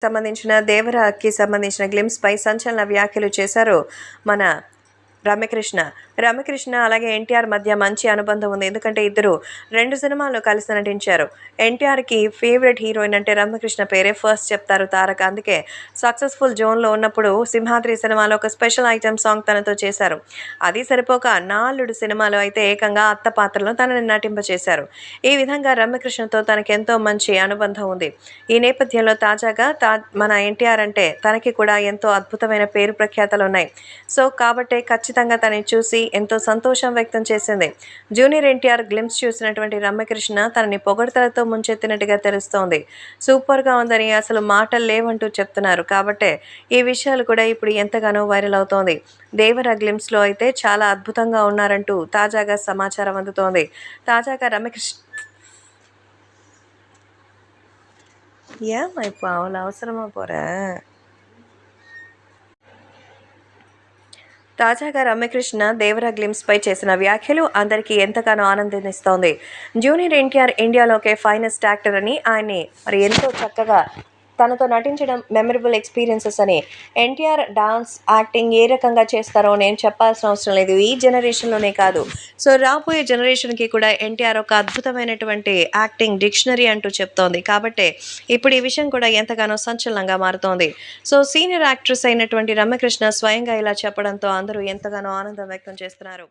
సంబంధించిన 'దేవరా'కి సంబంధించిన గ్లింప్స్‌పై సంచలన వ్యాఖ్యలు చేశారు మన రమ్యకృష్ణ అలాగే ఎన్టీఆర్ మధ్య మంచి అనుబంధం ఉంది. ఎందుకంటే ఇద్దరు 2 సినిమాల్లో కలిసి నటించారు. ఎన్టీఆర్‌కి ఫేవరెట్ హీరోయిన్ అంటే రమ్యకృష్ణ పేరే ఫస్ట్ చెప్తారు తారక. అందుకే సక్సెస్‌ఫుల్ జోన్‌లో ఉన్నప్పుడు 'సింహాద్రి' సినిమాలో ఒక స్పెషల్ ఐటెమ్ సాంగ్ తనతో చేశారు. అది సరిపోక 'నా అల్లుడు' సినిమాలో అయితే ఏకంగా అత్త పాత్రలో తనని నటింపచేశారు. ఈ విధంగా రమ్యకృష్ణతో తనకెంతో మంచి అనుబంధం ఉంది. ఈ నేపథ్యంలో తాజాగా మన ఎన్టీఆర్ అంటే తనకి కూడా ఎంతో అద్భుతమైన పేరు ప్రఖ్యాతలున్నాయి. సో కాబట్టే ఖచ్చితంగా తనని చూసి ఎంతో సంతోషం వ్యక్తం చేసింది. జూనియర్ ఎన్టీఆర్ గ్లింప్స్ చూసినటువంటి రమ్యకృష్ణ తనని పొగడ్తలతో ముంచెత్తినట్టుగా తెలుస్తోంది. సూపర్గా ఉందని అసలు మాటలు లేవంటూ చెప్తున్నారు. కాబట్టే ఈ విషయాలు కూడా ఇప్పుడు ఎంతగానో వైరల్ అవుతోంది. దేవర గ్లింప్స్లో అయితే చాలా అద్భుతంగా ఉన్నారంటూ తాజాగా సమాచారం అందుతోంది. తాజాగా రమ్యకృష్ణ ఏమైపో అవసరమా పోరా తాజాగా రమ్యకృష్ణ దేవర గ్లింప్స్పై చేసిన వ్యాఖ్యలు అందరికీ ఎంతగానో ఆనందాన్నిస్తోంది. జూనియర్ ఎన్టీఆర్ ఇండియాలోకే ఫైనెస్ట్ యాక్టర్ అని ఆయన్ని మరి ఎంతో చక్కగా తనతో నటించడం మెమరబుల్ ఎక్స్పీరియన్సెస్ అని ఎన్టీఆర్ డాన్స్ యాక్టింగ్ ఏ రకంగా చేస్తారో నేను చెప్పాల్సిన అవసరం లేదు. ఈ జనరేషన్లోనే కాదు, సో రాబోయే జనరేషన్కి కూడా ఎన్టీఆర్ ఒక అద్భుతమైనటువంటి యాక్టింగ్ డిక్షనరీ అంటూ చెప్తోంది. కాబట్టి ఇప్పుడు ఈ విషయం కూడా ఎంతగానో సంచలనంగా మారుతోంది. సో సీనియర్ యాక్ట్రెస్ అయినటువంటి రమ్యకృష్ణ స్వయంగా ఇలా చెప్పడంతో అందరూ ఎంతగానో ఆనందం వ్యక్తం చేస్తున్నారు.